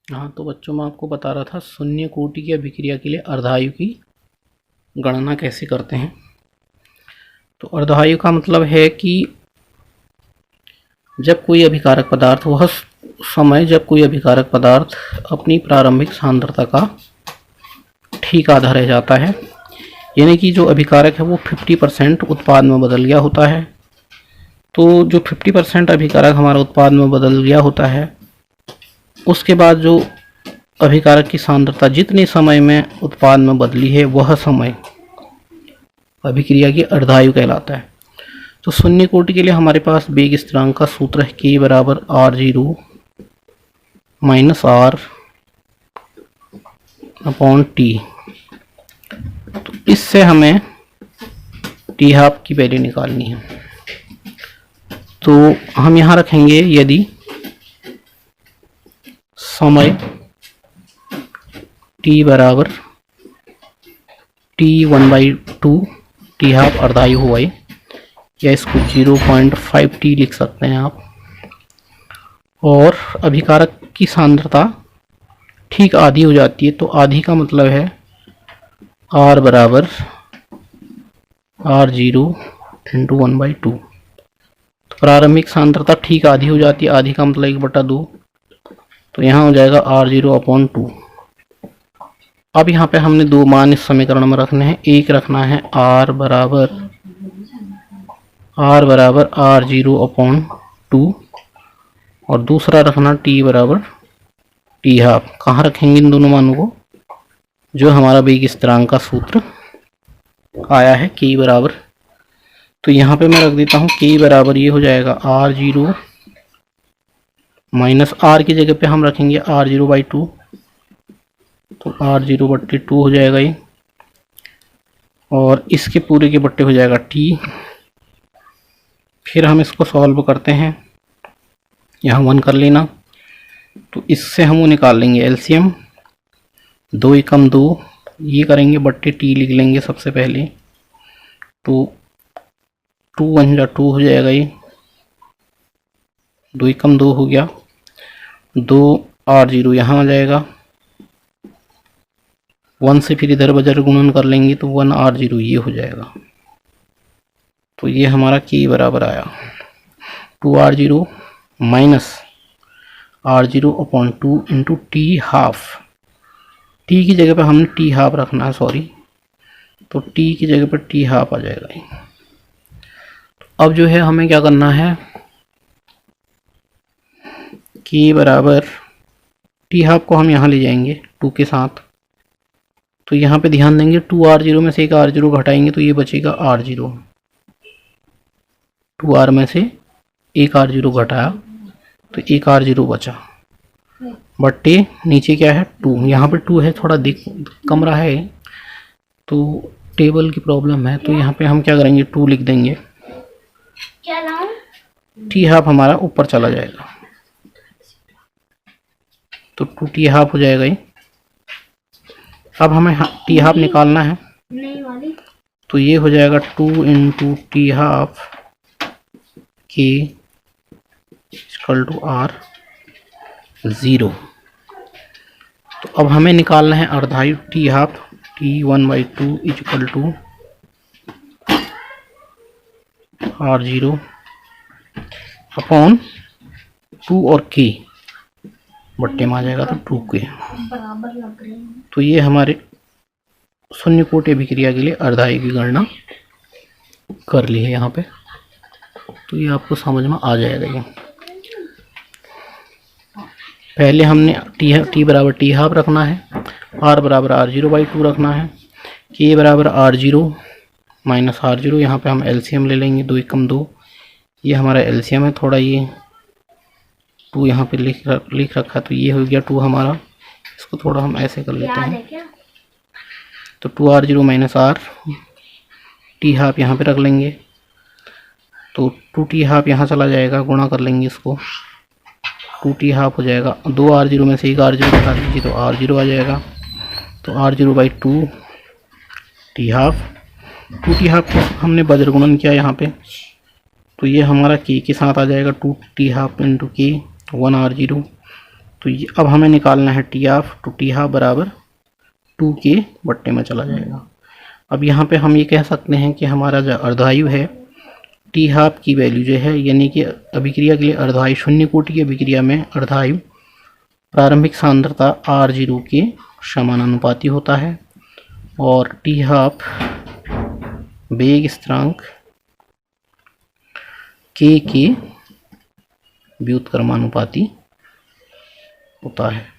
हाँ, तो बच्चों मैं आपको बता रहा था शून्य कोटि की अभिक्रिया के लिए अर्धायु की गणना कैसे करते हैं। तो अर्धायु का मतलब है कि जब कोई अभिकारक पदार्थ वह समय जब कोई अभिकारक पदार्थ अपनी प्रारंभिक सांद्रता का ठीक आधा रह जाता है, यानी कि जो अभिकारक है वो 50% उत्पाद में बदल गया होता है। तो जो 50% अभिकारक हमारा उत्पाद में बदल गया होता है, उसके बाद जो अभिकारक की सांद्रता जितने समय में उत्पाद में बदली है वह समय अभिक्रिया की अर्धायु कहलाता है। तो शून्य कोटि के लिए हमारे पास वेग स्थिरांक का सूत्र है k बराबर r0 minus are upon T. तो इससे हमें टी हाफ की वैल्यू निकालनी है। तो हम यहाँ रखेंगे यदि समय t बराबर t1/2 टी हाफ अर्धायु हुआ है, या इसको 0.5t लिख सकते हैं आप, और अभिकारक की सांद्रता ठीक आधी हो जाती है। तो आधी का मतलब है r बराबर r0 इंटू 1/2। तो प्रारंभिक सांद्रता ठीक आधी हो जाती है, आधी का मतलब 1/2, तो यहाँ हो जाएगा r0/2। अब यहाँ पे हमने दो मान इस समीकरण में रखने हैं। एक रखना है r बराबर r0/2 और दूसरा रखना t बराबर टी हाफ। कहाँ रखेंगे इन दोनों मानों को? जो हमारा वेग स्थिरांक का सूत्र आया है k बराबर, तो यहाँ पे मैं रख देता हूँ k बराबर ये हो जाएगा r0 माइनस r की जगह पे हम रखेंगे r0/2, तो r0/2 हो जाएगा ये, और इसके पूरे के बट्टे हो जाएगा t। फिर हम इसको सॉल्व करते हैं, यहाँ 1 कर लेना, तो इससे हम वो निकाल लेंगे एलसीएम। 2 एकम 2 ये करेंगे, बट्टे टी लिख लेंगे सबसे पहले, तो 2 1 जा 2 हो जाएगा ये, 2 एकम 2 हो गया, 2 r0 यहाँ आ जाएगा, 1 से फिर इधर बजर गुणन कर लेंगे तो 1 r0 ये हो जाएगा। तो ये हमारा k बराबर आया 2r0 minus r0/2 into T half. T की जगह पे हमने टी हाफ रखना है, सॉरी, तो टी की जगह पर टी हाफ आ जाएगा। अब जो है हमें क्या करना है, k बराबर टी हाफ को हम यहाँ ले जाएंगे 2 के साथ, तो यहाँ पे ध्यान देंगे 2r0 में से एक r0 घटाएंगे तो ये बचेगा r0, 2r में से एक r0 घटाया तो एक r0 बचा, बट्टे नीचे क्या है 2, यहाँ पे 2 है, थोड़ा कम रहा है तो टेबल की प्रॉब्लम है, तो यहाँ पे हम क्या करेंगे 2 लिख देंगे, टी हाफ हमारा ऊपर चला जाएगा, तो 2t हाफ हो जाएगा ये। अब हमें टी हाफ निकालना है, तो ये हो जाएगा 2 into T half k equal to r0। तो अब हमें निकालना है अर्धायु T half, t1/2 equal to r0 upon 2 और k बट्टे में आ जाएगा तो 2k। तो ये हमारे शून्य कोटि अभिक्रिया के लिए अर्धायु की गणना कर ली है यहाँ पे, तो ये आपको समझ में आ जाएगा। ये पहले हमने टी बराबर टी हाफ रखना है, r बराबर r0/2 रखना है, k बराबर r0 माइनस r0, यहाँ पे हम एलसीएम ले लेंगे, 2 एकम 2, ये हमारा एलसीएम है, थोड़ा ये 2 यहाँ पे लिख रखा, तो ये हो गया 2 हमारा, इसको थोड़ा हम ऐसे कर लेते हैं, तो 2r0 minus r, T half यहाँ पे रख लेंगे, तो 2t हाफ यहाँ चला जाएगा, गुणा कर लेंगे इसको, 2t हाफ हो जाएगा, 2 r0 में से एक r0 घटा दीजिए तो r0 आ जाएगा, तो r0/2 T half. 2t half को हमने बज्र गुणन किया यहाँ पे, तो ये हमारा k के साथ आ जाएगा, 2t half into k 1 r0, तो ये अब हमें निकालना है टी हाफ, तो टी हाफ बराबर 2 के बट्टे में चला जाएगा। अब यहाँ पे हम ये कह सकते हैं कि हमारा जो अर्धायु है टी हाफ की वैल्यू जो है, यानी कि अभिक्रिया के लिए अर्धायु शून्य कोटि की अभिक्रिया में अर्धायु प्रारंभिक सांद्रता R0 के समानुपाती होता है और टी हाफ वेग स्थिरांक k के व्युत्क्रमानुपाती होता है।